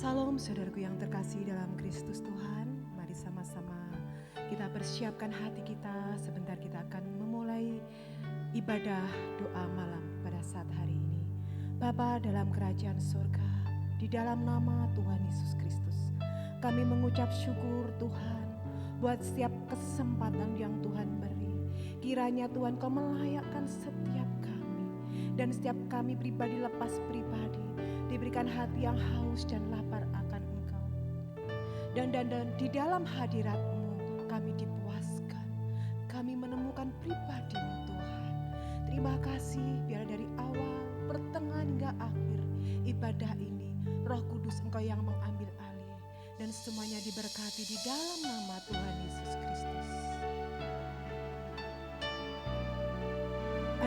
Salam saudaraku yang terkasih dalam Kristus Tuhan. Mari sama-sama kita persiapkan hati kita. Sebentar kita akan memulai ibadah doa malam pada saat hari ini. Bapa dalam kerajaan surga, di dalam nama Tuhan Yesus Kristus, kami mengucap syukur Tuhan buat setiap kesempatan yang Tuhan beri. Kiranya Tuhan Kau melayakkan setiap kami dan setiap kami pribadi lepas pribadi diberikan hati yang haus dan lapar akan Engkau. Dan di dalam hadirat-Mu kami dipuaskan. Kami menemukan pribadi-Mu Tuhan. Terima kasih biar dari awal, pertengahan hingga akhir ibadah ini Roh Kudus Engkau yang mengambil alih. Dan semuanya diberkati di dalam nama Tuhan Yesus Kristus.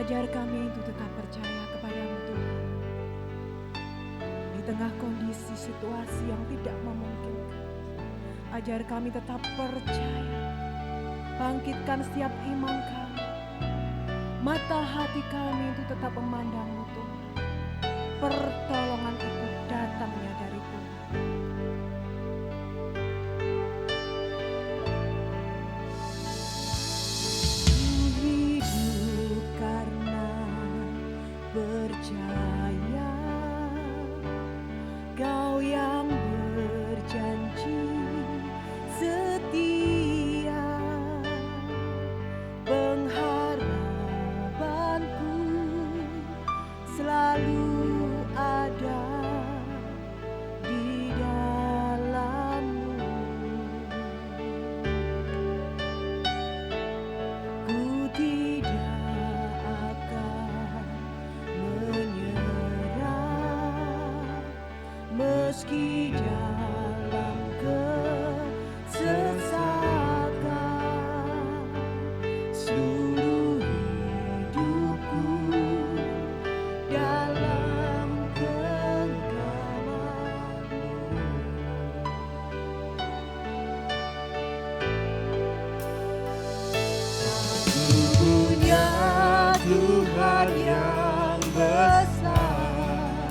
Ajar kami untuk tetap percaya kepada-Mu Tuhan. Di tengah kondisi situasi yang tidak memungkinkan, ajar kami tetap percaya. Bangkitkan setiap iman kami, mata hati kami untuk tetap memandang-Mu Tuhan. Pertolongan itu datangnya dari Tuhan. Ku hidup karena percaya. Kau yang berjanji setia, pengharapanku selalu ada di dalam-Mu. Ku tidak akan menyerah meski dalam kesesakan. Seluruh hidupku dalam genggaman-Mu. Aku punya Tuhan yang besar,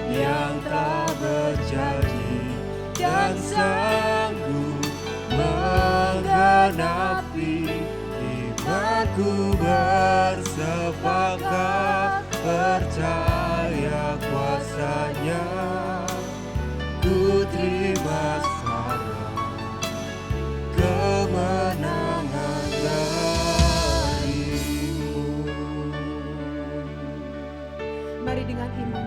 yang telah berjanji dan sanggup menggenapi. Imanku bersepakat percaya kuasa-Nya. Ku terima sarang kemenangan dari-Mu. Mari dengan iman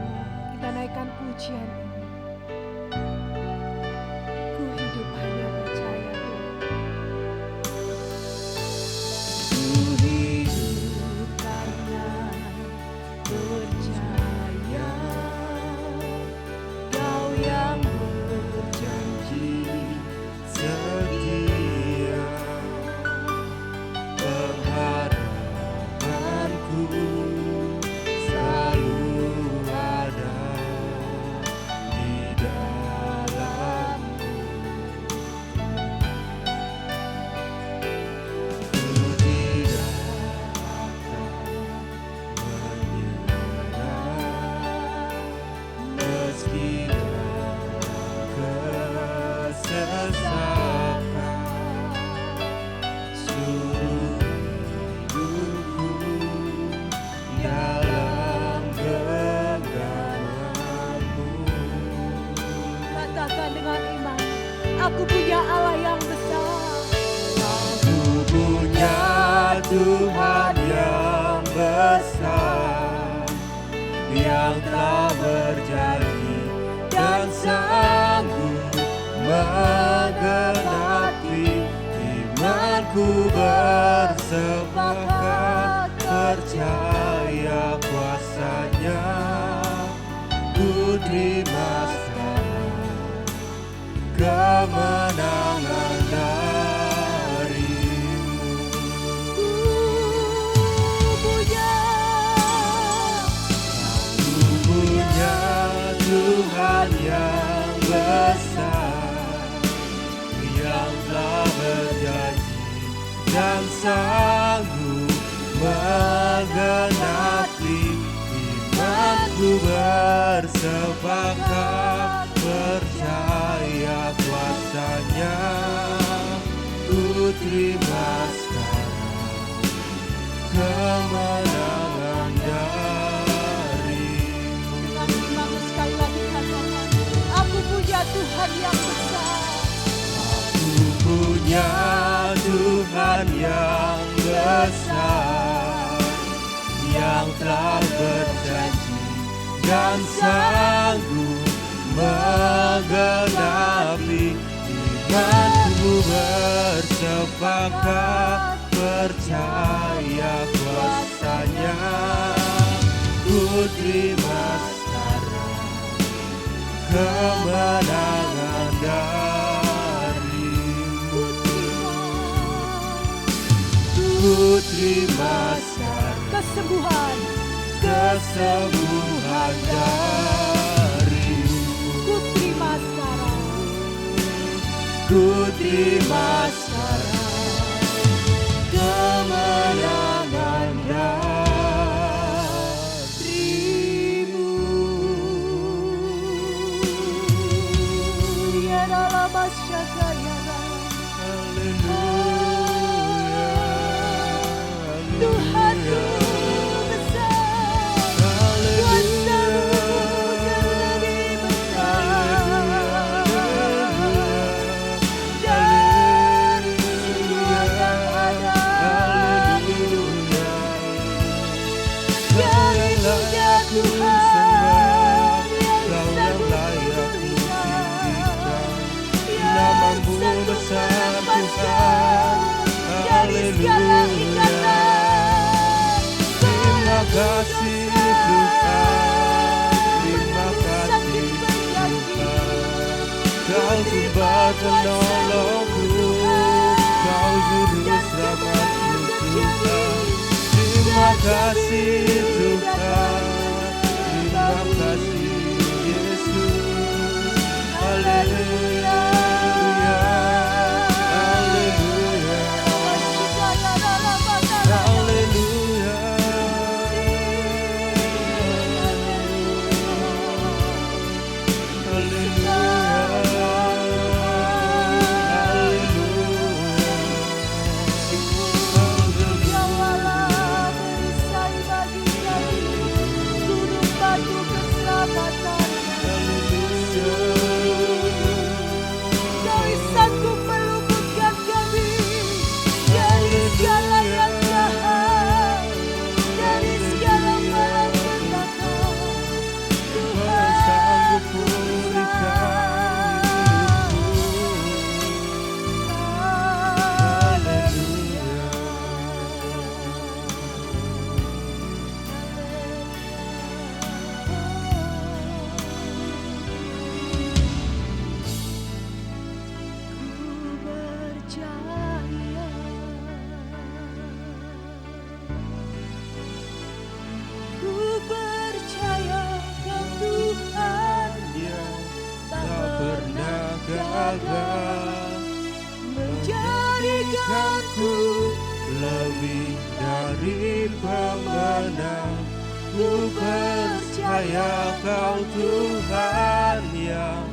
kita naikkan pujian ini. Ku hidup hanya percaya Tuhan. Ku hidup karena percaya. Kau yang berjanji setia, pengharapanku selalu ada di dalam-Mu. Ku tidak akan menyerah meski dalam kesesakan. Seluruh hidupku dalam genggaman-Mu. Katakan dengan iman, aku punya Allah yang besar. Aku punya Tuhan yang besar, yang telah berjanji dan sanggup menggenapi. Imanku bersepakat percaya kuasa-Nya. Ku terima sarang kemenangan dari-Mu. Ku punya Tuhan yang besar, yang telah berjanji dan sanggup menggenapi. Imanku bersepakat percaya kuasa-Nya, ku terima sekarang kemenangan dari-Mu. Dengan imanmu sekali lagi katakan, aku punya Tuhan yang besar. Aku punya Tuhan yang besar, yang telah berjanji dan sanggup menggenapi. Imanku bersepakat percaya kuasa-Nya, ku terima sekarang kemenangan dari-Mu. Ku terima sekarang kesembuhan dari-Mu. Ku terima sekarang. Ku terima sekarang kemenangan dari-Mu. Ya dalam asyaka ya dalam. Haleluya, Tuhanku besar, kuasa-Mu yang lebih besar dari semua yang ada. Haleluya Tuhan yang layak tinggikan, namamu besar Tuhan. Haleluya, terima kasih Tuhan, terima kasih Tuhan. Kau sumber penolongku, Kau juru selamatku Tuhan. Terima kasih Tuhan, terima kasih Yesus. Haleluya, haleluya, haleluya. Jawalah perisai bagi kami, gunung batu keselamatan. Kau sanggup meluputkan kami dari segala yang jahat, dari segala malapetaka. Kau sanggup pulihkan Ku percaya Kau Tuhan yang tak pernah gagal, menjadikanku lebih dari pemenang. Ku percaya Kau Tuhan yang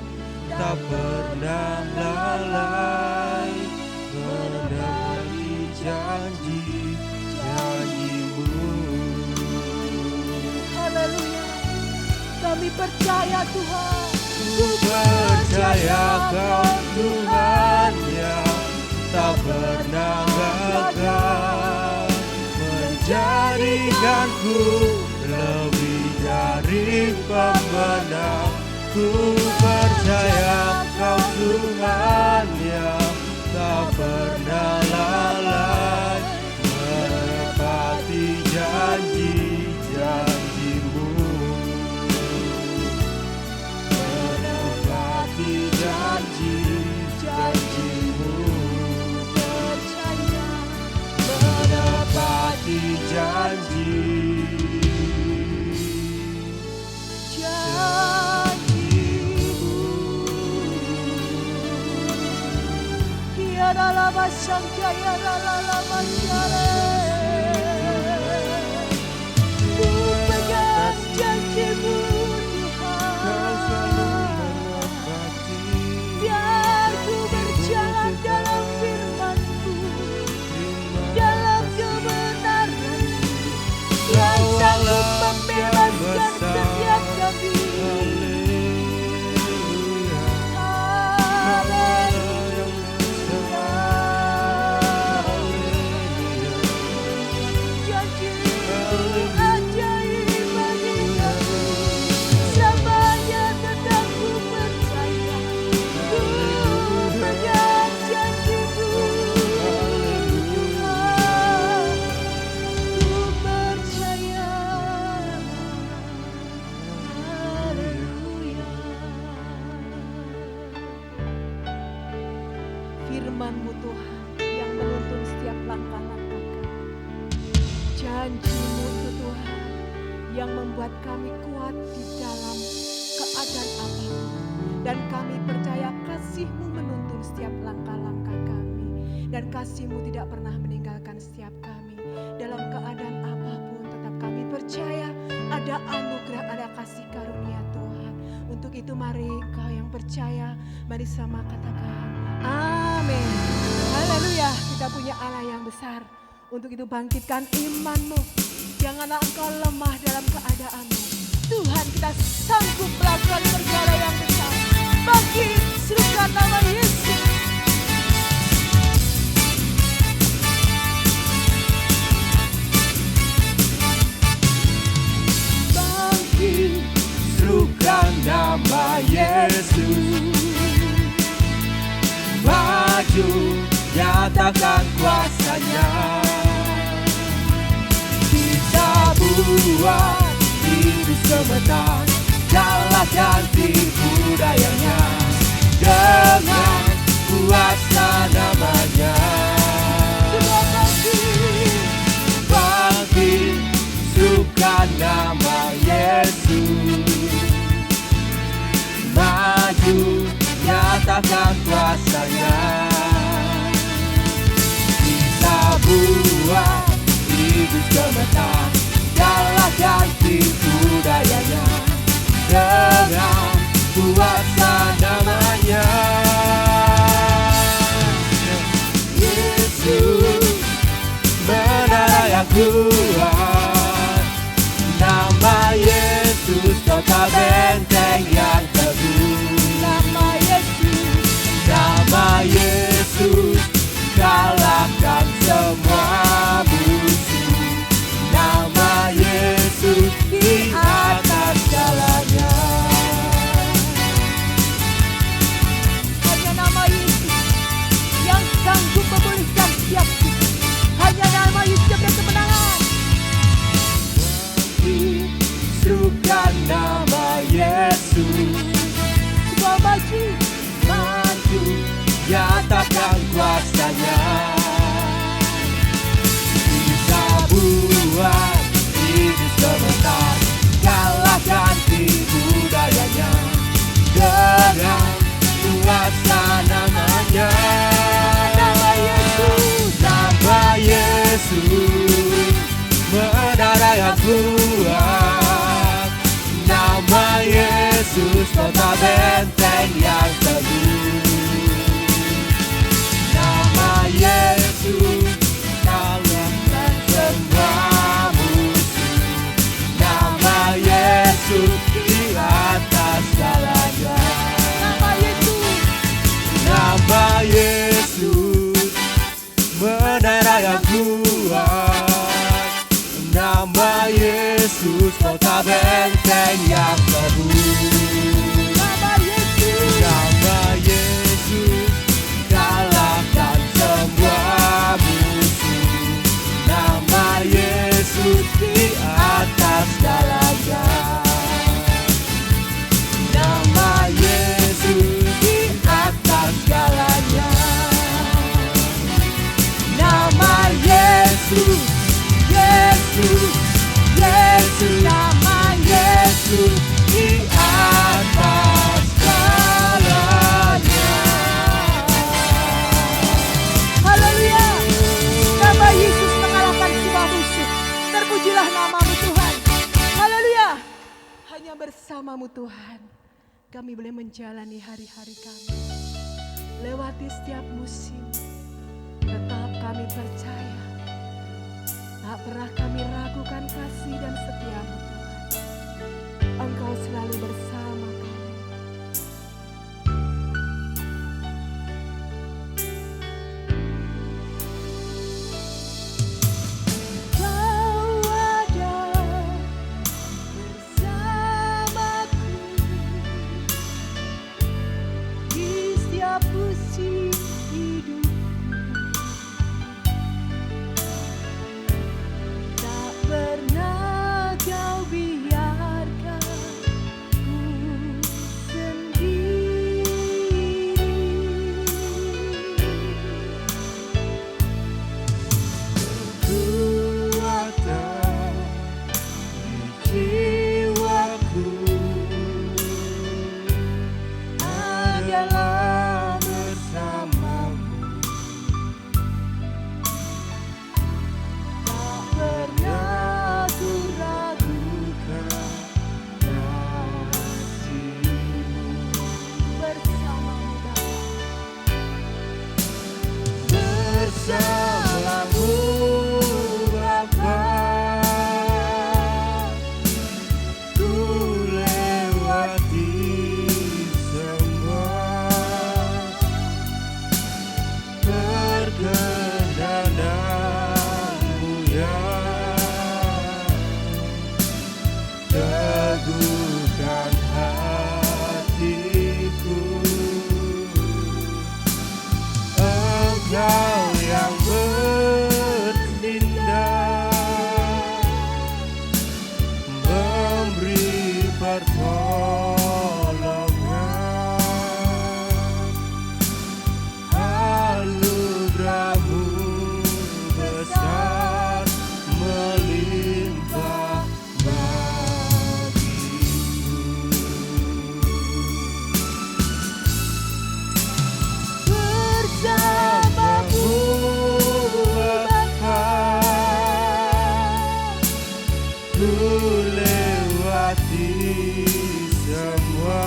tak pernah lalai menepati janji-janji-Mu. Haleluya. Kami percaya Tuhan. Ku percaya Kau Tuhan yang tak pernah gagal, menjadikanku lebih dari pemenang. Ku percaya Kau Tuhan yang tak pernah lalai menepati janji-janji-Mu. Menepati janji-janji-Mu. Percaya Menepati janji. Ya dalam asyaka ya dalam asyare. Ku pegang janji-Mu Kau selalu Tuhan. menepati firman-Mu Tuhan yang menuntun setiap langkah-langkah kami. Janji-Mu itu Tuhan yang membuat kami kuat di dalam keadaan apapun. Dan kami percaya kasih-Mu menuntun setiap langkah-langkah kami. Dan kasih-Mu tidak pernah meninggalkan setiap kami. Dalam keadaan apapun tetap kami percaya ada anugerah, ada kasih karunia Tuhan. Untuk itu mari kau yang percaya, mari sama katakan amin. Haleluya, kita punya Allah yang besar. Untuk itu bangkitkan imanmu. Janganlah engkau lemah dalam keadaanmu. Tuhan, kita sanggup melakukan perkara yang besar. Bangkit, serukan nama Yesus. Bangkit, serukan nama Yesus. Maju, nyatakan kuasa-Nya. Kita buat hidup sebentar, jalankan budayanya dengan kuasa nama-Nya. Bangkit, serukan nama Yesus. Maju, nyatakan kuasa-Nya. Kita buat hidup sebentar, jalankan budayanya dengan kuasa nama-Nya. Yesus, menara yang kuat. Nama Yesus, kota benteng yang teguh. Nama Yesus, Nama Yesus, kalahkan semua musuh. Nama Yesus di atas segalanya. hanya nama Yesus yang sanggup memulihkan setiap kita. Hanya nama Yesus yang beri kemenangan. Serukan nama Yesus. Semua maju, Maju, nyatakan kuasa-Nya. Kita buat hidup sebentar, kalahkan budayanya dengan kuasa nama-Nya. nama Yesus, Nama Yesus, menara yang kuat. Nama Yesus, kota benteng yang teguh. Nama Yesus, kalahkan semua musuh. Nama Yesus di atas segalanya. nama Yesus, Nama Yesus, menara yang kuat. Nama Yesus, kota benteng yang teguh. nama Yesus, Nama Yesus, kalahkan semua musuh. Nama Yesus di atas segalanya. Nama Yesus di atas segalanya. Nama Yesus, Yesus, Yesus, nama Yesus di atas segalanya. haleluya. Nama Yesus mengalahkan semua musuh. Terpujilah nama-Mu Tuhan. Haleluya. Hanya bersama-Mu Tuhan kami boleh menjalani hari-hari kami. Lewati setiap musim, tetap kami percaya. Tak pernah kami ragukan kasih dan setia-Mu Tuhan. Engkau selalu bersama kami. Kau ada bersamaku di setiap musim hidupku. Engkau yang bertindak, memberi pertolongan. Anugerah-Mu besar melimpah bagiku. Bersama-Mu Bapa, ku lewati semua.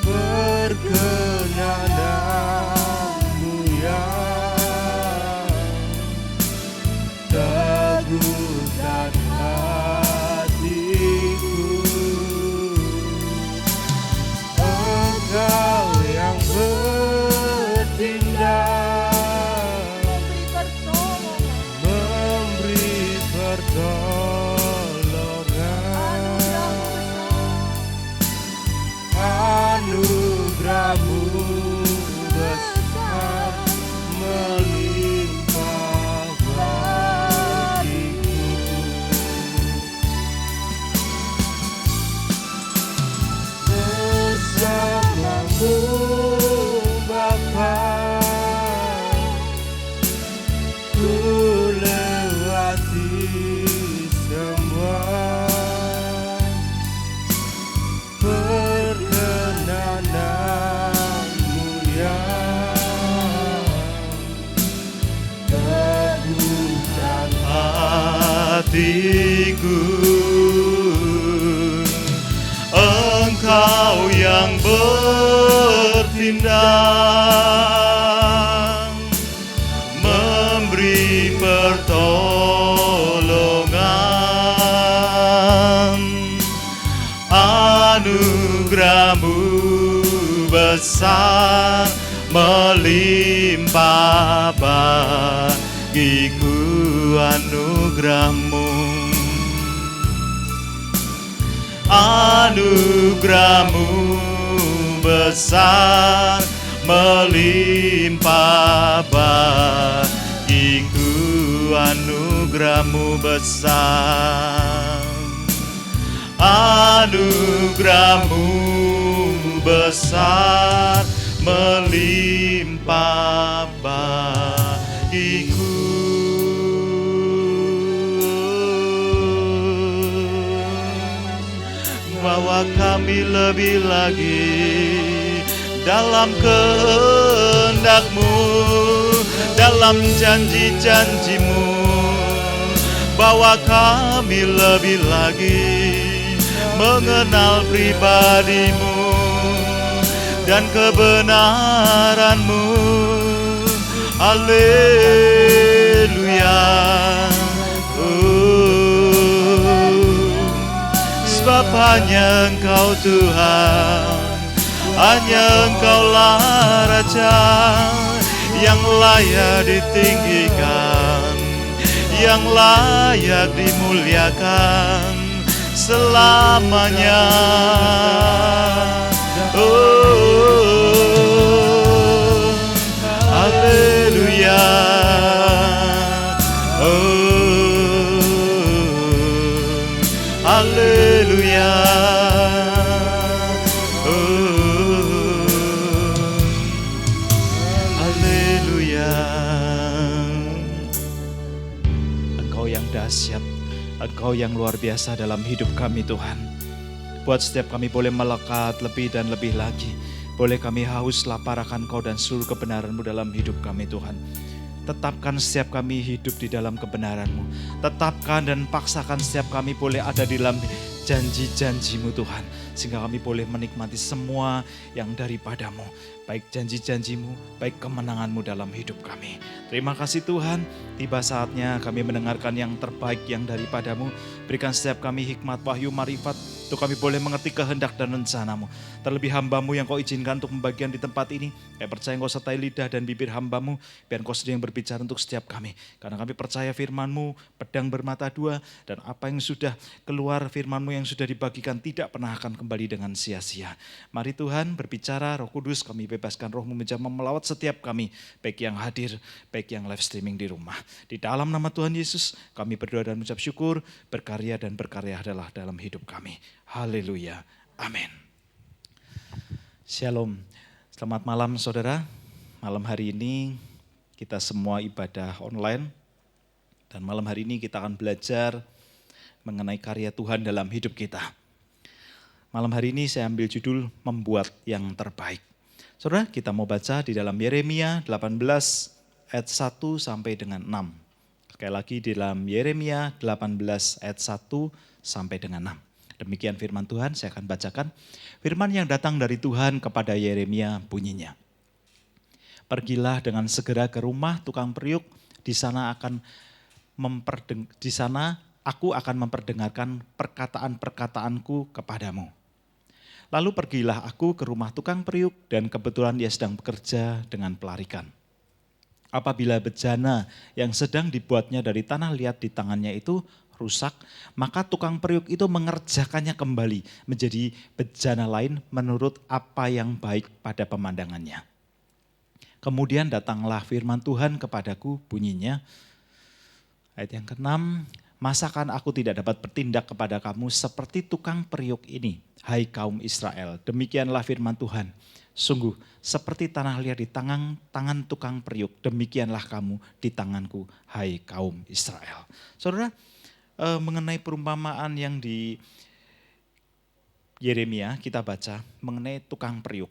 Perkenanan-Mu yang teguhkan hatiku. Engkau yang bertindak, memberi pertolongan. Anugerah-Mu besar melimpah bagiku. Bersama-Mu Bapa, ku lewati semua. Perkenanan-Mu yang teguhkan hatiku. Engkau yang bertindak, memberi pertolongan. Anugerah-Mu besar melimpah bagiku. Anugerah-Mu, anugerah-Mu besar melimpah bagiku. Anugerah-Mu besar, anugerah-Mu besar melimpah bagiku. Bawa kami lebih lagi dalam kehendak-Mu, dalam janji-janji-Mu. Bawa kami lebih lagi mengenal pribadi-Mu dan kebenaran-Mu. Haleluya. Sebab hanya Engkau Tuhan, hanya Engkau-lah Raja yang layak ditinggikan, yang layak dimuliakan selamanya. Oh, haleluya. Oh, haleluya. Oh, haleluya. Engkau yang dahsyat, Engkau yang luar biasa dalam hidup kami Tuhan. Buat setiap kami boleh melekat lebih dan lebih lagi. Boleh kami haus lapar akan Kau dan seluruh kebenaran-Mu dalam hidup kami Tuhan. Tetapkan setiap kami hidup di dalam kebenaran-Mu. Tetapkan dan paksakan setiap kami boleh ada di dalam janji-janji-Mu Tuhan. Sehingga kami boleh menikmati semua yang daripada-Mu. Baik janji-janji-Mu, baik kemenangan-Mu dalam hidup kami. Terima kasih Tuhan, tiba saatnya kami mendengarkan yang terbaik yang daripada-Mu. Berikan setiap kami hikmat, wahyu, marifat, Untuk kami boleh mengerti kehendak dan rencanamu. Terlebih hambamu yang kau izinkan untuk membagian di tempat ini. Kami percaya engkau sertai lidah dan bibir hambamu. Biar engkau sendiri yang berbicara untuk setiap kami. Karena kami percaya firman-Mu pedang bermata dua. Dan apa yang sudah keluar firman-Mu yang sudah dibagikan tidak pernah akan kembali dengan sia-sia. Mari Tuhan berbicara, Roh Kudus kami bebaskan Roh-Mu menjamah melawat setiap kami. Baik yang hadir, baik yang live streaming di rumah. Di dalam nama Tuhan Yesus kami berdoa dan mengucap syukur. Berkarya dan berkarya adalah dalam hidup kami. Haleluya. Amin. Shalom. Selamat malam saudara. Malam hari ini kita semua ibadah online. Dan malam hari ini kita akan belajar mengenai karya Tuhan dalam hidup kita. Malam hari ini saya ambil judul Membuat yang Terbaik. Saudara, kita mau baca di dalam Yeremia 18 ayat 1 sampai dengan 6. Sekali lagi di dalam Yeremia 18 ayat 1 sampai dengan 6. Demikian firman Tuhan, saya akan bacakan. Firman yang datang dari Tuhan kepada Yeremia bunyinya. Pergilah dengan segera ke rumah tukang periuk, di sana aku akan memperdengarkan perkataan-perkataanku kepadamu. Lalu pergilah aku ke rumah tukang periuk dan kebetulan dia sedang bekerja dengan pelarikan. Apabila bejana yang sedang dibuatnya dari tanah liat di tangannya itu rusak, maka tukang periuk itu mengerjakannya kembali menjadi bejana lain menurut apa yang baik pada pemandangannya. Kemudian datanglah firman Tuhan kepadaku bunyinya, ayat yang ke-6, masakan aku tidak dapat bertindak kepada kamu seperti tukang periuk ini, hai kaum Israel. Demikianlah firman Tuhan. Sungguh seperti tanah liat di tangan tukang periuk, demikianlah kamu di tanganku, hai kaum Israel. Saudara, mengenai perumpamaan yang di Yeremia kita baca mengenai tukang periuk.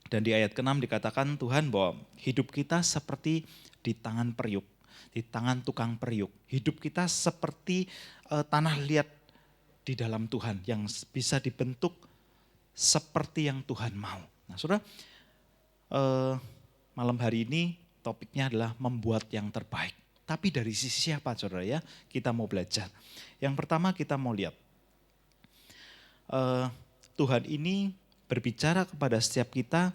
Dan di ayat ke-6 dikatakan Tuhan bahwa hidup kita seperti di tangan periuk, di tangan tukang periuk. Hidup kita seperti tanah liat di dalam Tuhan yang bisa dibentuk seperti yang Tuhan mau. Nah saudara, malam hari ini topiknya adalah membuat yang terbaik. Tapi dari sisi siapa saudara ya, kita mau belajar. Yang pertama kita mau lihat, Tuhan ini berbicara kepada setiap kita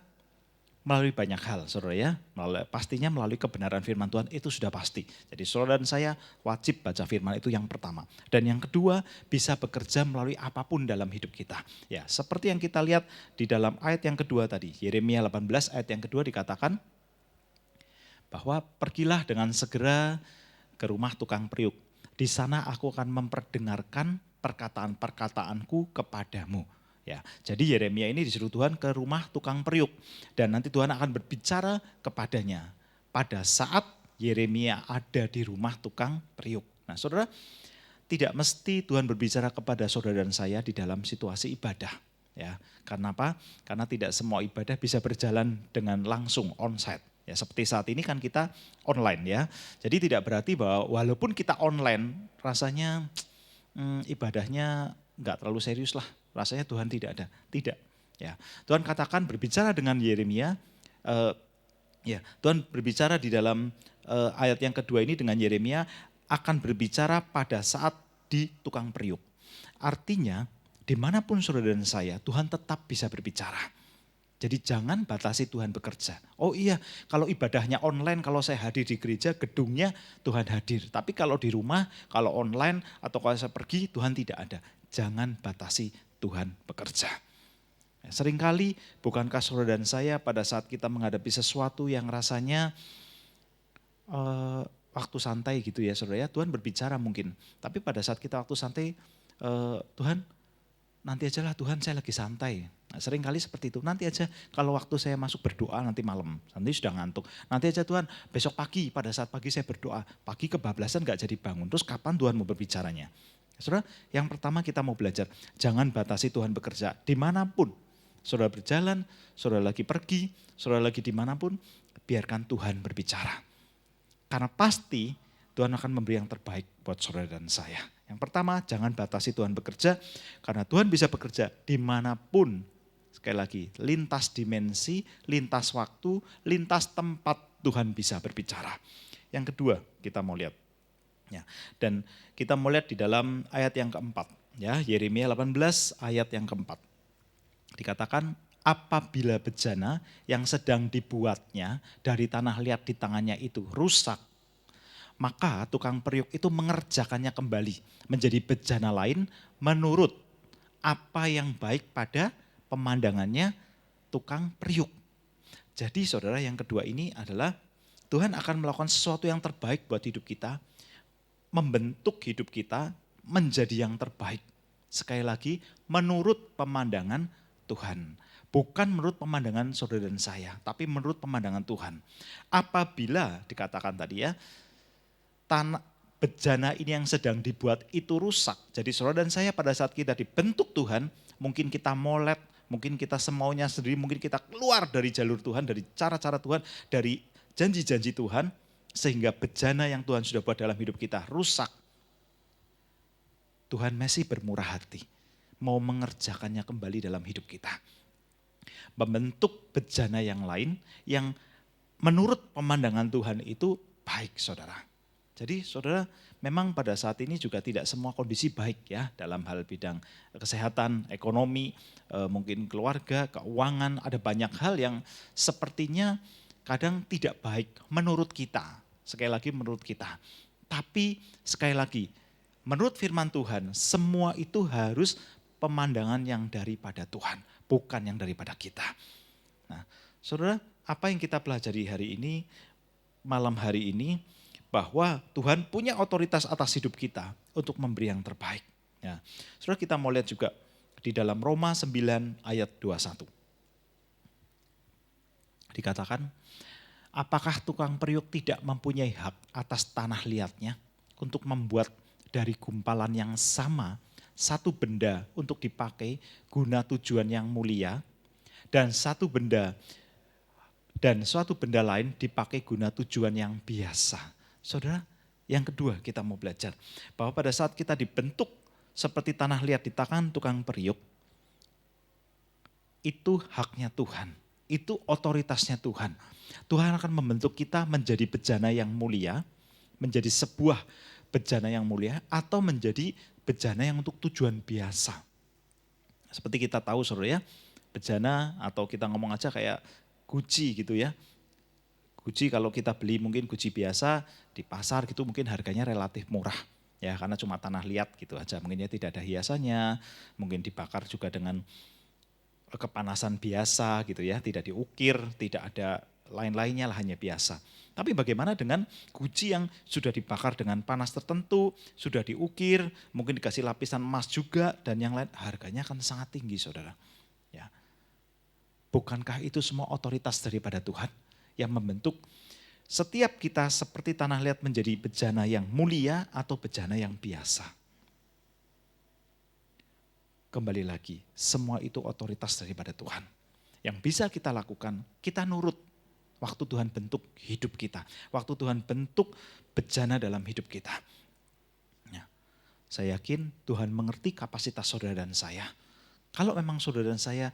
melalui banyak hal saudara ya. Pastinya melalui kebenaran firman Tuhan itu sudah pasti. Jadi saudara dan saya wajib baca firman itu yang pertama. Dan yang kedua bisa bekerja melalui apapun dalam hidup kita. Ya seperti yang kita lihat di dalam ayat yang kedua tadi. Yeremia 18 ayat yang kedua dikatakan, bahwa pergilah dengan segera ke rumah tukang periuk. Di sana aku akan memperdengarkan perkataan-perkataanku kepadamu. Ya, jadi Yeremia ini disuruh Tuhan ke rumah tukang periuk. Dan nanti Tuhan akan berbicara kepadanya pada saat Yeremia ada di rumah tukang periuk. Nah saudara, tidak mesti Tuhan berbicara kepada saudara dan saya di dalam situasi ibadah. Ya, karena apa? Karena tidak semua ibadah bisa berjalan dengan langsung onsite. Ya, seperti saat ini kan kita online ya. Jadi tidak berarti bahwa walaupun kita online rasanya ibadahnya enggak terlalu serius lah. Rasanya Tuhan tidak ada. Tidak. Ya, Tuhan katakan berbicara dengan Yeremia. Tuhan berbicara di dalam ayat yang kedua ini dengan Yeremia akan berbicara pada saat di tukang periuk. Artinya dimanapun saudara dan saya Tuhan tetap bisa berbicara. Jadi jangan batasi Tuhan bekerja. Oh iya, kalau ibadahnya online, kalau saya hadir di gereja, gedungnya Tuhan hadir. Tapi kalau di rumah, kalau online atau kalau saya pergi, Tuhan tidak ada. Jangan batasi Tuhan bekerja. Ya, seringkali bukankah saudara dan saya pada saat kita menghadapi sesuatu yang rasanya waktu santai gitu ya saudara ya, Tuhan berbicara mungkin. Tapi pada saat kita waktu santai, Tuhan nanti aja lah Tuhan saya lagi santai. Nah, sering kali seperti itu, nanti aja kalau waktu saya masuk berdoa nanti malam, nanti sudah ngantuk. Nanti aja Tuhan besok pagi, pada saat pagi saya berdoa, pagi kebablasan gak jadi bangun, terus kapan Tuhan mau berbicaranya? Saudara, yang pertama kita mau belajar, jangan batasi Tuhan bekerja dimanapun. Saudara berjalan, saudara lagi pergi, saudara lagi dimanapun, biarkan Tuhan berbicara. Karena pasti Tuhan akan memberi yang terbaik buat saudara dan saya. Yang pertama, jangan batasi Tuhan bekerja, karena Tuhan bisa bekerja dimanapun. Sekali lagi, lintas dimensi, lintas waktu, lintas tempat Tuhan bisa berbicara. Yang kedua, kita mau lihat. Ya, dan kita mau lihat di dalam ayat yang keempat. Ya, Yeremia 18 ayat yang keempat. Dikatakan, apabila bejana yang sedang dibuatnya dari tanah liat di tangannya itu rusak, maka tukang periuk itu mengerjakannya kembali menjadi bejana lain menurut apa yang baik pada pemandangannya tukang periuk. Jadi saudara, yang kedua ini adalah Tuhan akan melakukan sesuatu yang terbaik buat hidup kita, membentuk hidup kita menjadi yang terbaik. Sekali lagi, menurut pemandangan Tuhan. Bukan menurut pemandangan saudara dan saya, tapi menurut pemandangan Tuhan. Apabila dikatakan tadi ya, tanah bejana ini yang sedang dibuat itu rusak. Jadi saudara dan saya pada saat kita dibentuk Tuhan, mungkin kita molet, mungkin kita semaunya sendiri, mungkin kita keluar dari jalur Tuhan, dari cara-cara Tuhan, dari janji-janji Tuhan, sehingga bejana yang Tuhan sudah buat dalam hidup kita rusak. Tuhan masih bermurah hati, mau mengerjakannya kembali dalam hidup kita. Membentuk bejana yang lain yang menurut pemandangan Tuhan itu baik, saudara. Jadi saudara, memang pada saat ini juga tidak semua kondisi baik ya dalam hal bidang kesehatan, ekonomi, mungkin keluarga, keuangan, ada banyak hal yang sepertinya kadang tidak baik menurut kita. Sekali lagi menurut kita. Tapi sekali lagi, menurut firman Tuhan, semua itu harus pemandangan yang daripada Tuhan, bukan yang daripada kita. Nah, saudara, apa yang kita pelajari hari ini, malam hari ini, bahwa Tuhan punya otoritas atas hidup kita untuk memberi yang terbaik. Ya. Saudara, kita mau lihat juga di dalam Roma 9 ayat 21. Dikatakan, apakah tukang periuk tidak mempunyai hak atas tanah liatnya untuk membuat dari gumpalan yang sama satu benda untuk dipakai guna tujuan yang mulia dan suatu benda lain dipakai guna tujuan yang biasa. Saudara, yang kedua kita mau belajar bahwa pada saat kita dibentuk seperti tanah liat di tangan tukang periuk, itu haknya Tuhan, itu otoritasnya Tuhan. Tuhan akan membentuk kita menjadi bejana yang mulia, menjadi sebuah bejana yang mulia atau menjadi bejana yang untuk tujuan biasa. Seperti kita tahu saudara ya, bejana atau kita ngomong aja kayak Gucci gitu ya. Gucci kalau kita beli mungkin Gucci biasa di pasar gitu mungkin harganya relatif murah. Ya karena cuma tanah liat gitu aja, mungkinnya tidak ada hiasannya, mungkin dibakar juga dengan kepanasan biasa gitu ya, tidak diukir, tidak ada lain-lainnya lah, hanya biasa. Tapi bagaimana dengan Gucci yang sudah dibakar dengan panas tertentu, sudah diukir, mungkin dikasih lapisan emas juga dan yang lain, harganya akan sangat tinggi saudara. Ya. Bukankah itu semua otoritas daripada Tuhan yang membentuk setiap kita seperti tanah liat menjadi bejana yang mulia atau bejana yang biasa? Kembali lagi, semua itu otoritas daripada Tuhan. Yang bisa kita lakukan, kita nurut. Waktu Tuhan bentuk hidup kita, waktu Tuhan bentuk bejana dalam hidup kita. Ya, saya yakin Tuhan mengerti kapasitas saudara dan saya. Kalau memang saudara dan saya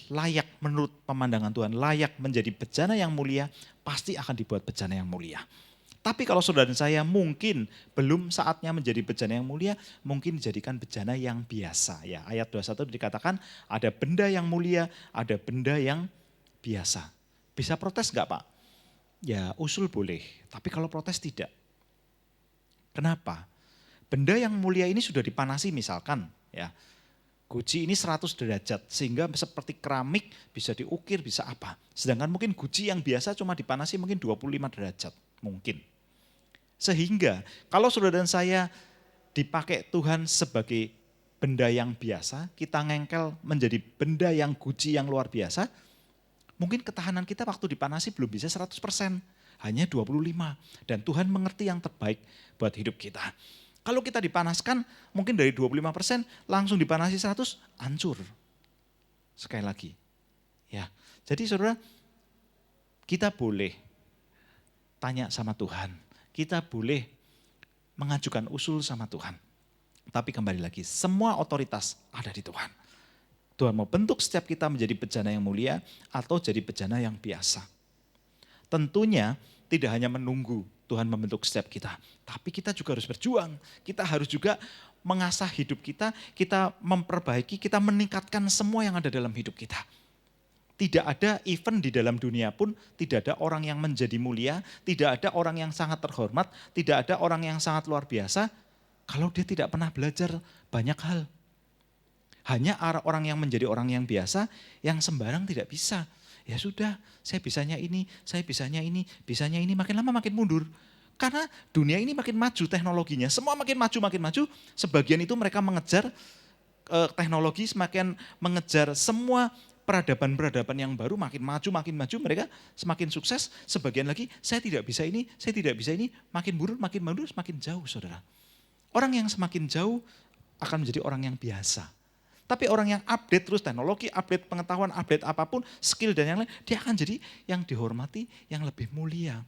layak menurut pemandangan Tuhan, layak menjadi bejana yang mulia, pasti akan dibuat bejana yang mulia. Tapi kalau saudara dan saya mungkin belum saatnya menjadi bejana yang mulia, mungkin dijadikan bejana yang biasa. Ya, ayat 21 dikatakan ada benda yang mulia, ada benda yang biasa. Bisa protes enggak Pak? Ya usul boleh, tapi kalau protes tidak. Kenapa? Benda yang mulia ini sudah dipanasi misalkan ya. Guci ini 100 derajat sehingga seperti keramik bisa diukir, bisa apa. Sedangkan mungkin guci yang biasa cuma dipanasi mungkin 25 derajat mungkin. Sehingga kalau saudara dan saya dipakai Tuhan sebagai benda yang biasa, kita ngengkel menjadi benda yang guci yang luar biasa, mungkin ketahanan kita waktu dipanasi belum bisa 100%, hanya 25%. Dan Tuhan mengerti yang terbaik buat hidup kita. Kalau kita dipanaskan mungkin dari 25% langsung dipanasi 100, hancur. Sekali lagi. Ya. Jadi saudara, kita boleh tanya sama Tuhan. Kita boleh mengajukan usul sama Tuhan. Tapi kembali lagi, semua otoritas ada di Tuhan. Tuhan mau bentuk setiap kita menjadi bejana yang mulia atau jadi bejana yang biasa. Tentunya tidak hanya menunggu Tuhan membentuk setiap kita. Tapi kita juga harus berjuang. Kita harus juga mengasah hidup kita, kita memperbaiki, kita meningkatkan semua yang ada dalam hidup kita. Tidak ada event di dalam dunia pun, tidak ada orang yang menjadi mulia, tidak ada orang yang sangat terhormat, tidak ada orang yang sangat luar biasa, kalau dia tidak pernah belajar banyak hal. Hanya orang yang menjadi orang yang biasa, yang sembarang tidak bisa. Ya sudah, saya bisanya ini, bisanya ini, makin lama makin mundur. Karena dunia ini makin maju teknologinya, semua makin maju. Sebagian itu mereka mengejar teknologi, semakin mengejar semua peradaban yang baru, makin maju, mereka semakin sukses. Sebagian lagi, saya tidak bisa ini, makin mundur, semakin jauh saudara. Orang yang semakin jauh akan menjadi orang yang biasa. Tapi orang yang update terus teknologi, update pengetahuan, update apapun, skill dan yang lain, dia akan jadi yang dihormati, yang lebih mulia.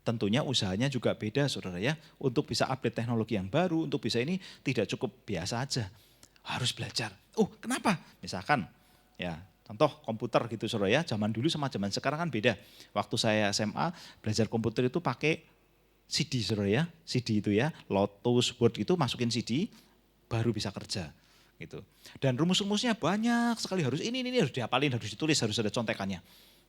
Tentunya usahanya juga beda saudara ya. Untuk bisa update teknologi yang baru, untuk bisa ini tidak cukup biasa aja. Harus belajar. Oh kenapa? Misalkan ya contoh komputer gitu saudara ya. Zaman dulu sama zaman sekarang kan beda. Waktu saya SMA belajar komputer itu pakai CD saudara ya. CD itu ya, Lotus, Word itu masukin CD baru bisa kerja gitu. Dan rumus-rumusnya banyak sekali, harus ini harus dihafalin, harus ditulis, harus ada contekannya.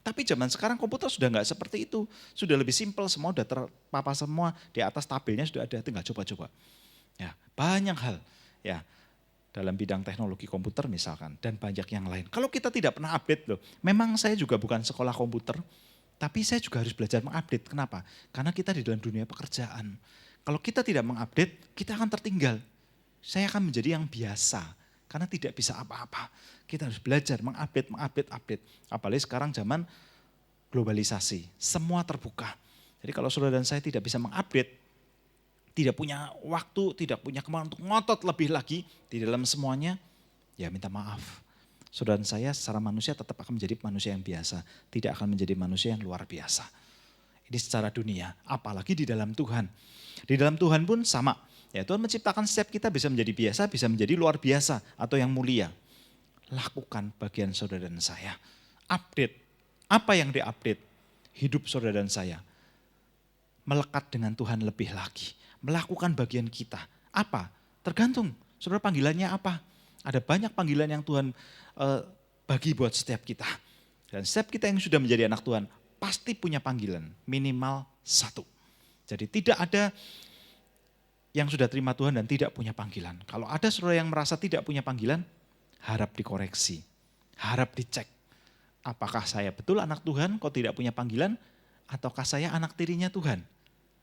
Tapi zaman sekarang komputer sudah enggak seperti itu. Sudah lebih simpel, semua sudah terpapa semua, di atas tabelnya sudah ada, tinggal coba-coba. Ya, banyak hal ya dalam bidang teknologi komputer misalkan dan banyak yang lain. Kalau kita tidak pernah update loh, memang saya juga bukan sekolah komputer, tapi saya juga harus belajar mengupdate. Kenapa? Karena kita di dalam dunia pekerjaan. Kalau kita tidak mengupdate, kita akan tertinggal. Saya akan menjadi yang biasa, karena tidak bisa apa-apa. Kita harus belajar mengupdate. Apalagi sekarang zaman globalisasi, semua terbuka. Jadi kalau saudara dan saya tidak bisa mengupdate, tidak punya waktu, tidak punya kemampuan untuk ngotot lebih lagi di dalam semuanya, ya minta maaf. Saudara dan saya secara manusia tetap akan menjadi manusia yang biasa, tidak akan menjadi manusia yang luar biasa. Ini secara dunia, apalagi di dalam Tuhan. Di dalam Tuhan pun sama. Ya, Tuhan menciptakan setiap kita bisa menjadi biasa, bisa menjadi luar biasa atau yang mulia. Lakukan bagian saudara dan saya. Update. Apa yang diupdate? Hidup saudara dan saya. Melekat dengan Tuhan lebih lagi. Melakukan bagian kita. Apa? Tergantung. Saudara panggilannya apa? Ada banyak panggilan yang Tuhan bagi buat setiap kita. Dan setiap kita yang sudah menjadi anak Tuhan pasti punya panggilan. Minimal satu. Jadi tidak ada yang sudah terima Tuhan dan tidak punya panggilan. Kalau ada saudara yang merasa tidak punya panggilan, harap dikoreksi. Harap dicek. Apakah saya betul anak Tuhan kok tidak punya panggilan? Ataukah saya anak tirinya Tuhan?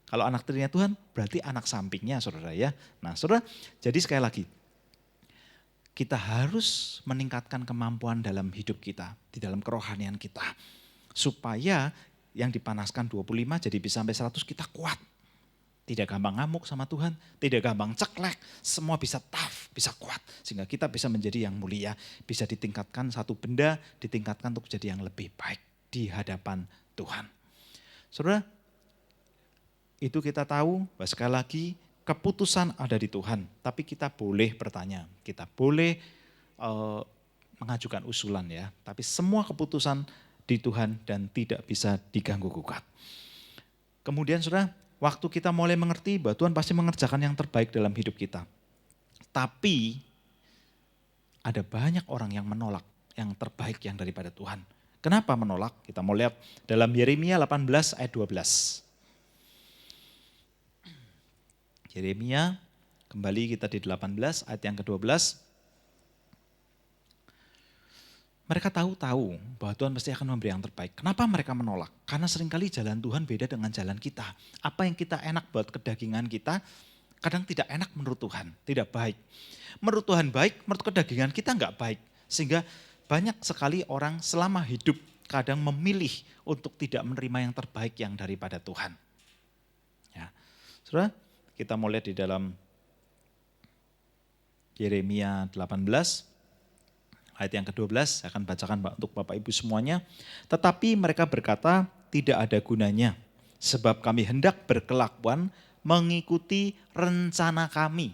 Kalau anak tirinya Tuhan berarti anak sampingnya saudara ya. Nah saudara, jadi sekali lagi. Kita harus meningkatkan kemampuan dalam hidup kita. Di dalam kerohanian kita. Supaya yang dipanaskan 25 jadi bisa sampai 100 kita kuat. Tidak gampang ngamuk sama Tuhan, tidak gampang ceklek, semua bisa tough, bisa kuat. Sehingga kita bisa menjadi yang mulia, bisa ditingkatkan satu benda, ditingkatkan untuk jadi yang lebih baik di hadapan Tuhan. Saudara, itu kita tahu bahwa sekali lagi keputusan ada di Tuhan. Tapi kita boleh bertanya, kita boleh mengajukan usulan ya. Tapi semua keputusan di Tuhan dan tidak bisa diganggu gugat. Kemudian saudara, waktu kita mulai mengerti bahwa Tuhan pasti mengerjakan yang terbaik dalam hidup kita. Tapi ada banyak orang yang menolak yang terbaik yang daripada Tuhan. Kenapa menolak? Kita mau lihat dalam Yeremia 18 ayat 12. Yeremia, kembali kita di 18 ayat yang ke-12. Mereka tahu bahwa Tuhan pasti akan memberi yang terbaik. Kenapa mereka menolak? Karena seringkali jalan Tuhan beda dengan jalan kita. Apa yang kita enak buat kedagingan kita, kadang tidak enak menurut Tuhan, tidak baik. Menurut Tuhan baik, menurut kedagingan kita enggak baik. Sehingga banyak sekali orang selama hidup kadang memilih untuk tidak menerima yang terbaik yang daripada Tuhan. Ya. Saudara, kita mau lihat di dalam Yeremia 18, ayat yang ke-12, saya akan bacakan untuk Bapak Ibu semuanya. Tetapi mereka berkata, tidak ada gunanya, sebab kami hendak berkelakuan mengikuti rencana kami.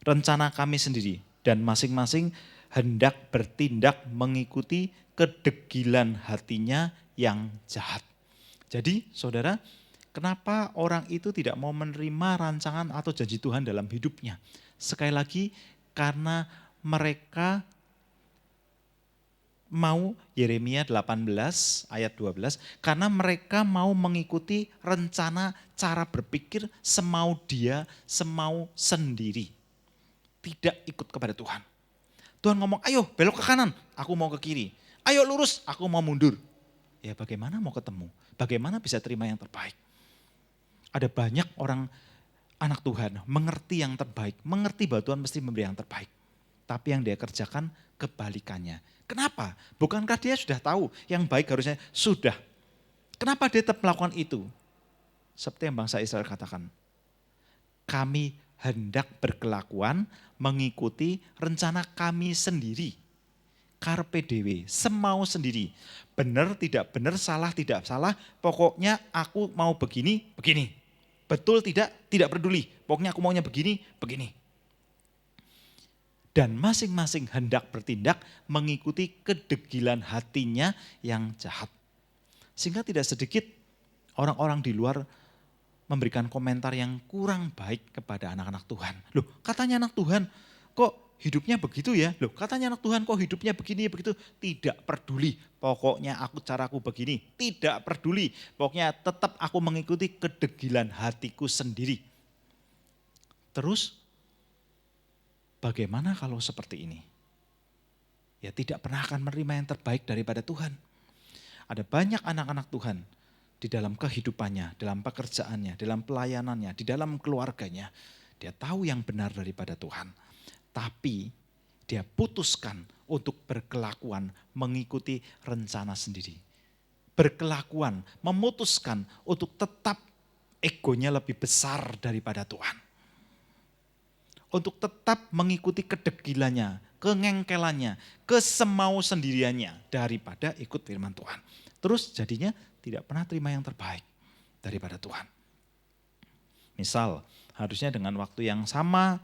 Rencana kami sendiri, dan masing-masing hendak bertindak mengikuti kedegilan hatinya yang jahat. Jadi saudara, kenapa orang itu tidak mau menerima rancangan atau janji Tuhan dalam hidupnya? Sekali lagi, karena mereka mau, Yeremia 18 ayat 12, karena mereka mau mengikuti rencana cara berpikir semau dia, semau sendiri. Tidak ikut kepada Tuhan. Tuhan ngomong, ayo belok ke kanan, aku mau ke kiri. Ayo lurus, aku mau mundur. Ya bagaimana mau ketemu? Bagaimana bisa terima yang terbaik? Ada banyak orang anak Tuhan mengerti yang terbaik, mengerti bahwa Tuhan mesti memberi yang terbaik. Tapi yang dia kerjakan kebalikannya. Kenapa? Bukankah dia sudah tahu yang baik harusnya sudah. Kenapa dia tetap melakukan itu? Seperti yang bangsa Israel katakan. Kami hendak berkelakuan mengikuti rencana kami sendiri. Carpe dewe, semau sendiri. Benar tidak benar, salah tidak salah, pokoknya aku mau begini, begini. Betul tidak peduli. Pokoknya aku maunya begini, begini. Dan masing-masing hendak bertindak mengikuti kedegilan hatinya yang jahat. Sehingga tidak sedikit orang-orang di luar memberikan komentar yang kurang baik kepada anak-anak Tuhan. Loh katanya anak Tuhan kok hidupnya begitu ya? Loh katanya anak Tuhan kok hidupnya begini begitu? Tidak peduli, pokoknya caraku begini. Tidak peduli, pokoknya tetap aku mengikuti kedegilan hatiku sendiri. Terus bagaimana kalau seperti ini? Ya tidak pernah akan menerima yang terbaik daripada Tuhan. Ada banyak anak-anak Tuhan di dalam kehidupannya, dalam pekerjaannya, dalam pelayanannya, di dalam keluarganya. Dia tahu yang benar daripada Tuhan. Tapi dia putuskan untuk berkelakuan mengikuti rencana sendiri. Berkelakuan, memutuskan untuk tetap egonya lebih besar daripada Tuhan. Untuk tetap mengikuti kedegilannya, kengengkelannya, kesemau sendiriannya daripada ikut firman Tuhan. Terus jadinya tidak pernah terima yang terbaik daripada Tuhan. Misal, harusnya dengan waktu yang sama,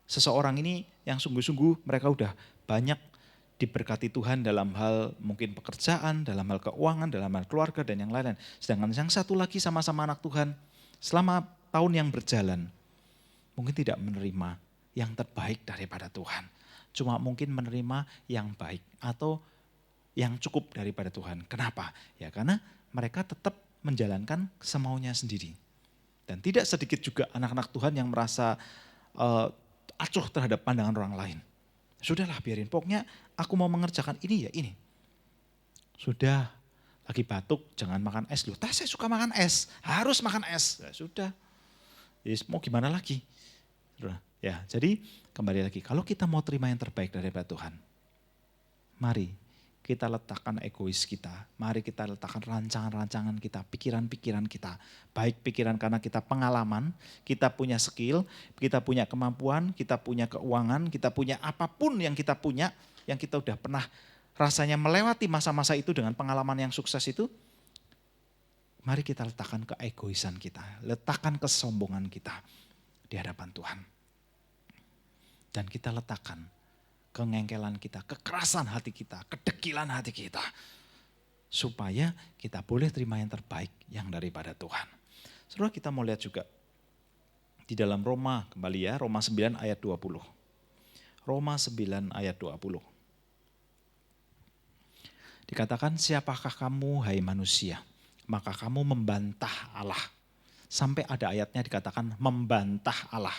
seseorang ini yang sungguh-sungguh mereka udah banyak diberkati Tuhan dalam hal mungkin pekerjaan, dalam hal keuangan, dalam hal keluarga dan yang lain-lain. Sedangkan yang satu lagi sama-sama anak Tuhan, selama tahun yang berjalan, mungkin tidak menerima yang terbaik daripada Tuhan. Cuma mungkin menerima yang baik atau yang cukup daripada Tuhan. Kenapa? Ya karena mereka tetap menjalankan semaunya sendiri. Dan tidak sedikit juga anak-anak Tuhan yang merasa acuh terhadap pandangan orang lain. Sudahlah biarin, pokoknya aku mau mengerjakan ini ya ini. Sudah, lagi batuk jangan makan es. Loh, saya suka makan es, harus makan es. Ya, sudah, ya, mau gimana lagi. Ya, jadi kembali lagi, kalau kita mau terima yang terbaik daripada Tuhan, mari kita letakkan egois kita, mari kita letakkan rancangan-rancangan kita, pikiran-pikiran kita. Baik pikiran karena kita pengalaman, kita punya skill, kita punya kemampuan, kita punya keuangan, kita punya apapun yang kita punya, yang kita udah pernah rasanya melewati masa-masa itu dengan pengalaman yang sukses itu. Mari kita letakkan keegoisan kita, letakkan kesombongan kita di hadapan Tuhan. Dan kita letakkan kengengkelan kita, kekerasan hati kita, kedegilan hati kita. Supaya kita boleh terima yang terbaik yang daripada Tuhan. Saudara kita mau lihat juga di dalam Roma kembali ya, Roma 9 ayat 20. Roma 9 ayat 20. Dikatakan siapakah kamu hai manusia, maka kamu membantah Allah. Sampai ada ayatnya dikatakan membantah Allah.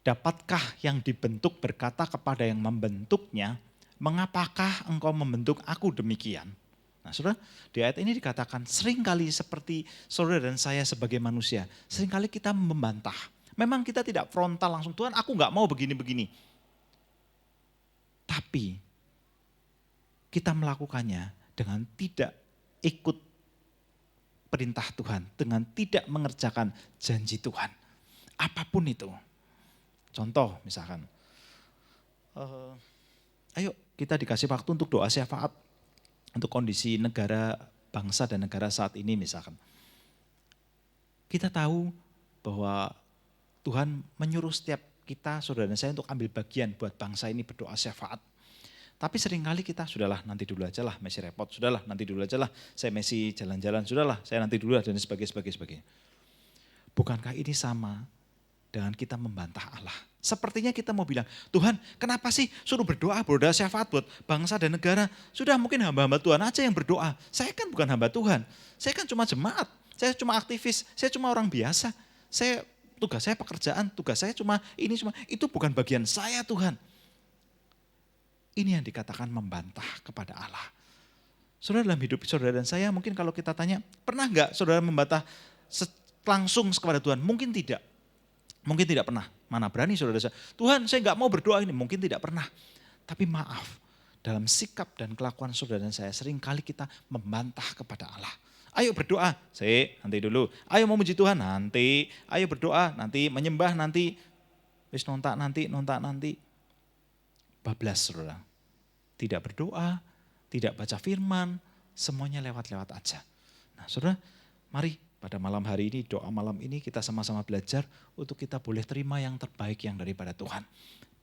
Dapatkah yang dibentuk berkata kepada yang membentuknya, mengapakah engkau membentuk aku demikian? Nah saudara, di ayat ini dikatakan seringkali seperti saudara dan saya sebagai manusia, seringkali kita membantah. Memang kita tidak frontal langsung, Tuhan aku gak mau begini-begini. Tapi kita melakukannya dengan tidak ikut perintah Tuhan, dengan tidak mengerjakan janji Tuhan. Apapun itu. Contoh misalkan, ayo kita dikasih waktu untuk doa syafaat untuk kondisi negara, bangsa dan negara saat ini misalkan. Kita tahu bahwa Tuhan menyuruh setiap kita, saudara dan saya untuk ambil bagian buat bangsa ini berdoa syafaat. Tapi seringkali kita, sudahlah nanti dulu aja lah, Messi repot, sudahlah nanti dulu aja lah, saya Messi jalan-jalan, sudahlah saya nanti dulu lah, dan sebagainya. Bukankah ini sama dengan kita membantah Allah? Sepertinya kita mau bilang, Tuhan kenapa sih suruh berdoa syafaat buat bangsa dan negara? Sudah mungkin hamba-hamba Tuhan aja yang berdoa. Saya kan bukan hamba Tuhan, saya kan cuma jemaat, saya cuma aktivis, saya cuma orang biasa. Tugas saya pekerjaan, tugas saya cuma ini, itu bukan bagian saya Tuhan. Ini yang dikatakan membantah kepada Allah. Saudara, dalam hidup saudara dan saya, mungkin kalau kita tanya, pernah enggak saudara membantah langsung kepada Tuhan? Mungkin tidak. Mungkin tidak pernah. Mana berani saudara saya, Tuhan saya enggak mau berdoa ini. Mungkin tidak pernah. Tapi maaf, dalam sikap dan kelakuan saudara dan saya, seringkali kita membantah kepada Allah. Ayo berdoa, nanti dulu. Ayo memuji Tuhan, nanti. Ayo berdoa, nanti. Menyembah, nanti. Wis nontak nanti. Bablas saudara. Tidak berdoa, tidak baca firman, semuanya lewat-lewat aja. Nah saudara, mari pada malam hari ini, doa malam ini kita sama-sama belajar untuk kita boleh terima yang terbaik yang daripada Tuhan.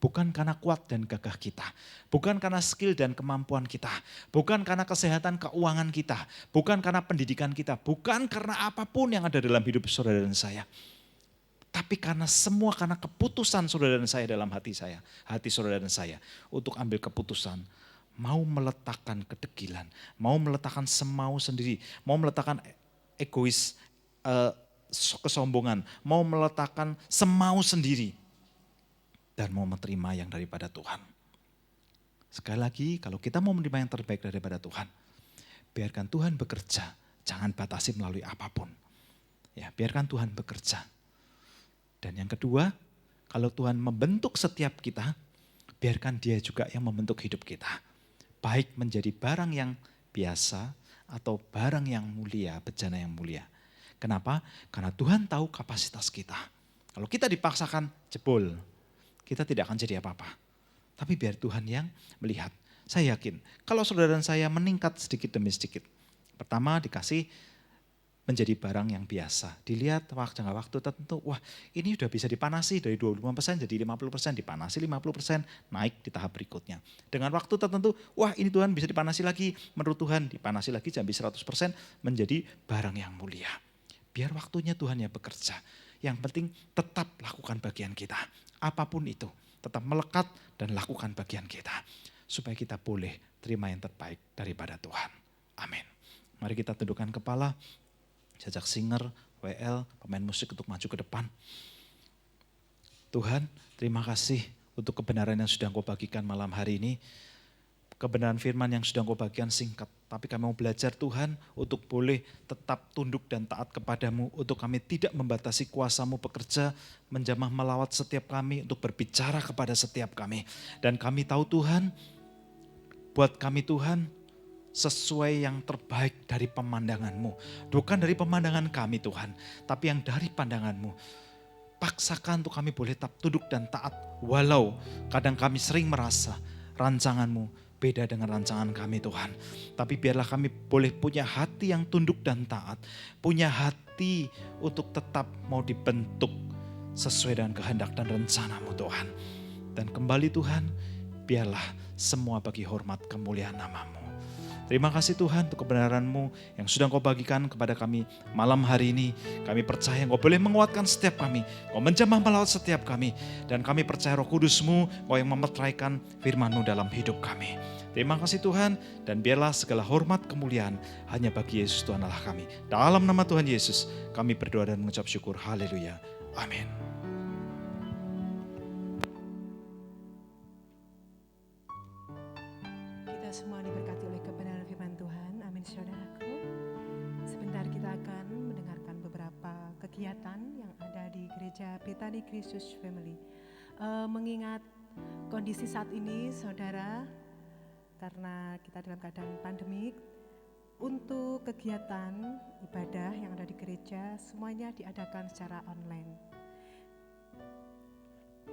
Bukan karena kuat dan gagah kita, bukan karena skill dan kemampuan kita, bukan karena kesehatan keuangan kita, bukan karena pendidikan kita, bukan karena apapun yang ada dalam hidup saudara dan saya. Tapi karena keputusan saudara dan saya dalam hati saudara dan saya untuk ambil keputusan, mau meletakkan kedegilan, mau meletakkan semau sendiri, mau meletakkan egois, kesombongan, mau meletakkan semau sendiri, dan mau menerima yang daripada Tuhan. Sekali lagi, kalau kita mau menerima yang terbaik daripada Tuhan, biarkan Tuhan bekerja, jangan batasi melalui apapun. Ya, biarkan Tuhan bekerja. Dan yang kedua, kalau Tuhan membentuk setiap kita, biarkan Dia juga yang membentuk hidup kita. Baik menjadi barang yang biasa atau barang yang mulia, bejana yang mulia. Kenapa? Karena Tuhan tahu kapasitas kita. Kalau kita dipaksakan jebol, kita tidak akan jadi apa-apa. Tapi biar Tuhan yang melihat. Saya yakin kalau saudara dan saya meningkat sedikit demi sedikit. Pertama dikasih menjadi barang yang biasa. Dilihat jangka waktu tertentu, wah ini sudah bisa dipanasi dari 25% jadi 50%, dipanasi 50%, naik di tahap berikutnya. Dengan waktu tertentu, wah ini Tuhan bisa dipanasi lagi, menurut Tuhan dipanasi lagi sampai 100% menjadi barang yang mulia. Biar waktunya Tuhan yang bekerja. Yang penting tetap lakukan bagian kita. Apapun itu, tetap melekat dan lakukan bagian kita. Supaya kita boleh terima yang terbaik daripada Tuhan. Amin. Mari kita tundukkan kepala. Jajak singer, WL, pemain musik untuk maju ke depan. Tuhan, terima kasih untuk kebenaran yang sudah Engkau bagikan malam hari ini. Kebenaran firman yang sudah Engkau bagikan singkat. Tapi kami mau belajar Tuhan untuk boleh tetap tunduk dan taat kepadamu. Untuk kami tidak membatasi kuasa-Mu bekerja, menjamah melawat setiap kami, untuk berbicara kepada setiap kami. Dan kami tahu Tuhan, buat kami Tuhan, sesuai yang terbaik dari pemandangan-Mu. Bukan dari pemandangan kami Tuhan, tapi yang dari pandangan-Mu. Paksakan untuk kami boleh tetap tunduk dan taat. Walau kadang kami sering merasa rancangan-Mu beda dengan rancangan kami Tuhan. Tapi biarlah kami boleh punya hati yang tunduk dan taat. Punya hati untuk tetap mau dibentuk sesuai dengan kehendak dan rencana-Mu Tuhan. Dan kembali Tuhan, biarlah semua bagi hormat kemuliaan nama-Mu. Terima kasih Tuhan untuk kebenaran-Mu yang sudah Engkau bagikan kepada kami malam hari ini. Kami percaya Engkau boleh menguatkan setiap kami. Engkau menjamah melawat setiap kami. Dan kami percaya Roh Kudus-Mu, Engkau yang memeteraikan firman-Mu dalam hidup kami. Terima kasih Tuhan, dan biarlah segala hormat kemuliaan hanya bagi Yesus Tuhan Allah kami. Dalam nama Tuhan Yesus kami berdoa dan mengucap syukur. Haleluya. Amin. Kita semua diberkati oleh kebenaran firman Tuhan. Amin saudaraku. Sebentar kita akan mendengarkan beberapa kegiatan yang ada di Gereja Bethany Kristus Family. Mengingat kondisi saat ini saudara, karena kita dalam keadaan pandemik, untuk kegiatan ibadah yang ada di gereja semuanya diadakan secara online.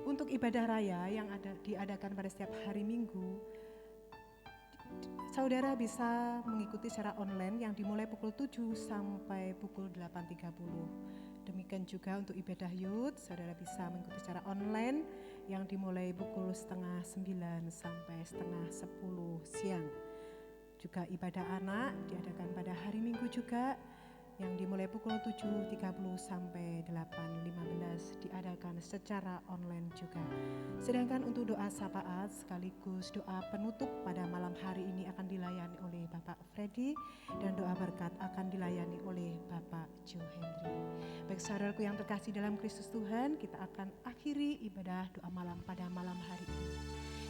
Untuk ibadah raya yang diadakan pada setiap hari Minggu, saudara bisa mengikuti secara online yang dimulai pukul 7 sampai pukul 8.30. Demikian juga untuk ibadah youth, saudara bisa mengikuti secara online yang dimulai pukul 8:30 sampai 9:30 siang. Juga ibadah anak diadakan pada hari Minggu juga yang dimulai pukul 7.30 sampai 8.15 diadakan secara online juga. Sedangkan untuk doa syafaat sekaligus doa penutup pada malam hari ini akan dilayani oleh Bapak Freddy dan doa berkat akan dilayani oleh Bapak Joe Hendry. Baik saudaraku yang terkasih dalam Kristus Tuhan, kita akan akhiri ibadah doa malam pada malam hari ini.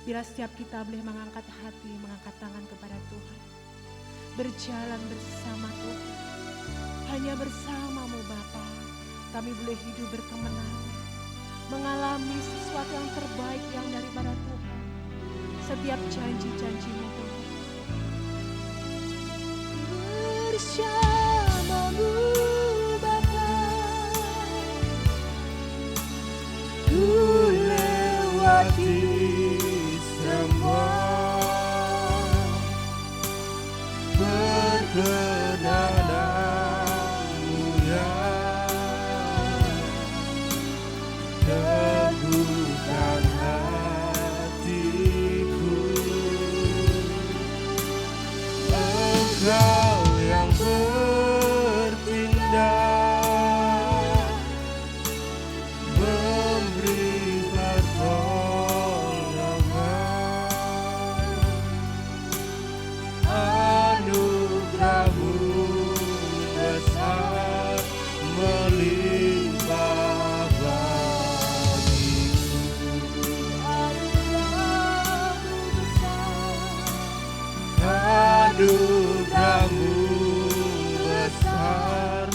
Bila setiap kita boleh mengangkat hati, mengangkat tangan kepada Tuhan, berjalan bersama Tuhan, hanya bersama-Mu Bapa, kami boleh hidup berkemenangan, mengalami sesuatu yang terbaik yang daripada Tuhan. Setiap janji-janji-Mu Tuhan. Bersama-Mu Bapa, ku lewati semua perkenananmu yang teguhkan hatiku. Engkau yang bertindak, memberi pertolongan, anugerah-Mu besar melimpah bagiku. Anugerah-Mu besar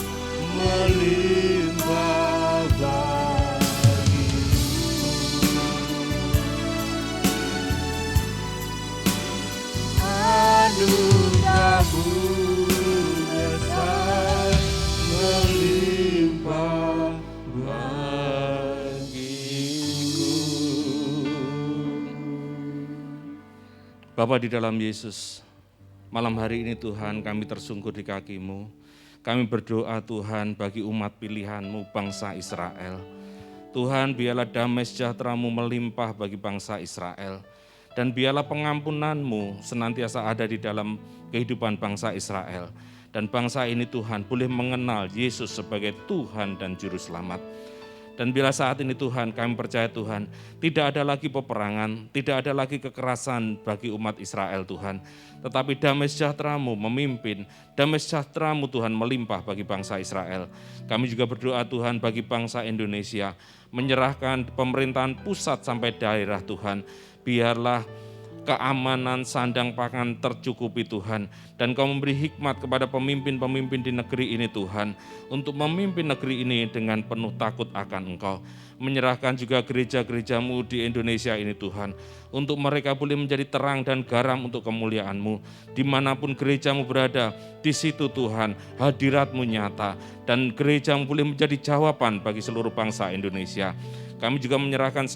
melimpah bagiku. Anugerah-Mu besar melimpah bagiku. Bapa di dalam Yesus, malam hari ini Tuhan kami tersungkur di kaki-Mu. Kami berdoa Tuhan bagi umat pilihan-Mu bangsa Israel. Tuhan biarlah damai sejahtera-Mu melimpah bagi bangsa Israel. Dan biarlah pengampunan-Mu senantiasa ada di dalam kehidupan bangsa Israel. Dan bangsa ini Tuhan boleh mengenal Yesus sebagai Tuhan dan Juru Selamat. Dan bila saat ini Tuhan, kami percaya Tuhan, tidak ada lagi peperangan, tidak ada lagi kekerasan bagi umat Israel Tuhan. Tetapi damai sejahtera-Mu memimpin, damai sejahtera-Mu Tuhan melimpah bagi bangsa Israel. Kami juga berdoa Tuhan bagi bangsa Indonesia, menyerahkan pemerintahan pusat sampai daerah Tuhan. Biarlah keamanan sandang pangan tercukupi Tuhan. Dan Kau memberi hikmat kepada pemimpin-pemimpin di negeri ini Tuhan, untuk memimpin negeri ini dengan penuh takut akan Engkau. Menyerahkan juga gereja-gereja-Mu di Indonesia ini Tuhan, untuk mereka boleh menjadi terang dan garam untuk kemuliaan-Mu. Dimanapun gereja-Mu berada, di situ Tuhan hadirat-Mu nyata, dan gereja-Mu boleh menjadi jawaban bagi seluruh bangsa Indonesia. Kami juga menyerahkan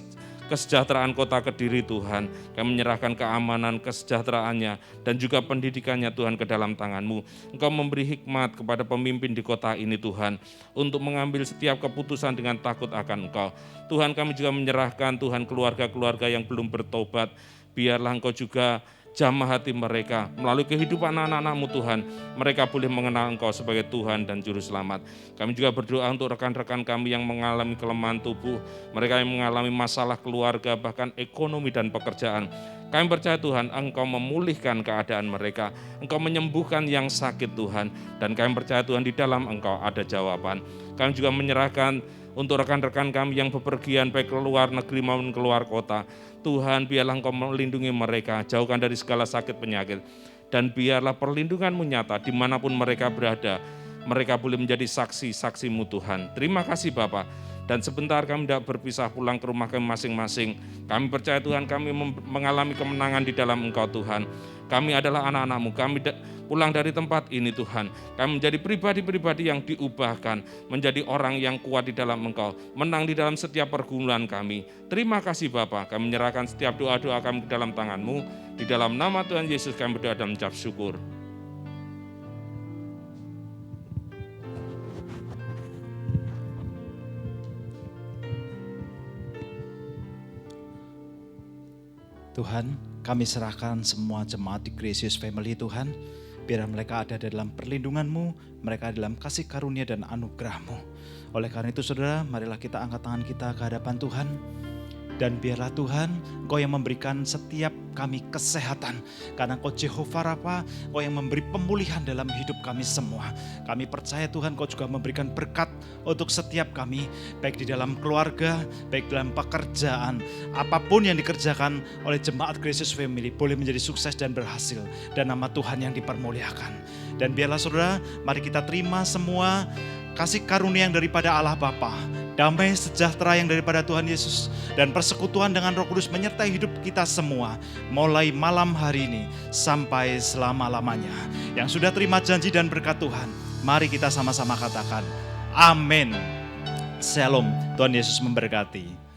kesejahteraan kota Kediri Tuhan. Kami menyerahkan keamanan, kesejahteraannya, dan juga pendidikannya Tuhan ke dalam tangan-Mu. Engkau memberi hikmat kepada pemimpin di kota ini Tuhan, untuk mengambil setiap keputusan dengan takut akan Engkau. Tuhan, kami juga menyerahkan Tuhan keluarga-keluarga yang belum bertobat. Biarlah Engkau juga jamah hati mereka melalui kehidupan anak-anak-Mu Tuhan. Mereka boleh mengenal Engkau sebagai Tuhan dan Juru Selamat. Kami juga berdoa untuk rekan-rekan kami yang mengalami kelemahan tubuh, mereka yang mengalami masalah keluarga, bahkan ekonomi dan pekerjaan. Kami percaya Tuhan, Engkau memulihkan keadaan mereka, Engkau menyembuhkan yang sakit Tuhan, dan kami percaya Tuhan di dalam Engkau ada jawaban. Kami juga menyerahkan untuk rekan-rekan kami yang bepergian baik ke luar negeri maupun keluar kota. Tuhan, biarlah Engkau melindungi mereka, jauhkan dari segala sakit penyakit. Dan biarlah perlindungan-Mu nyata dimanapun mereka berada. Mereka boleh menjadi saksi-saksi-Mu Tuhan. Terima kasih Bapa. Dan sebentar kami tidak berpisah pulang ke rumah kami masing-masing. Kami percaya Tuhan, kami mengalami kemenangan di dalam Engkau Tuhan. Kami adalah anak-anak-Mu, kami pulang dari tempat ini Tuhan. Kami menjadi pribadi-pribadi yang diubahkan, menjadi orang yang kuat di dalam Engkau, menang di dalam setiap pergumulan kami. Terima kasih Bapa, kami menyerahkan setiap doa-doa kami ke dalam tangan-Mu. Di dalam nama Tuhan Yesus kami berdoa dan mengucap syukur. Tuhan, kami serahkan semua jemaat di Gracious Family Tuhan. Biar mereka ada dalam perlindungan-Mu, mereka dalam kasih karunia dan anugerah-Mu. Oleh karena itu saudara, marilah kita angkat tangan kita ke hadapan Tuhan. Dan biarlah Tuhan, Engkau yang memberikan setiap kami kesehatan. Karena Engkau Jehovah Rafa, Engkau yang memberi pemulihan dalam hidup kami semua. Kami percaya Tuhan, Engkau juga memberikan berkat untuk setiap kami. Baik di dalam keluarga, baik dalam pekerjaan. Apapun yang dikerjakan oleh jemaat Gracious Family boleh menjadi sukses dan berhasil. Dan nama Tuhan yang dipermuliakan. Dan biarlah saudara, mari kita terima semua kasih karunia yang daripada Allah Bapa, damai sejahtera yang daripada Tuhan Yesus, dan persekutuan dengan Roh Kudus menyertai hidup kita semua, mulai malam hari ini sampai selama-lamanya. Yang sudah terima janji dan berkat Tuhan, mari kita sama-sama katakan, amin. Shalom, Tuhan Yesus memberkati.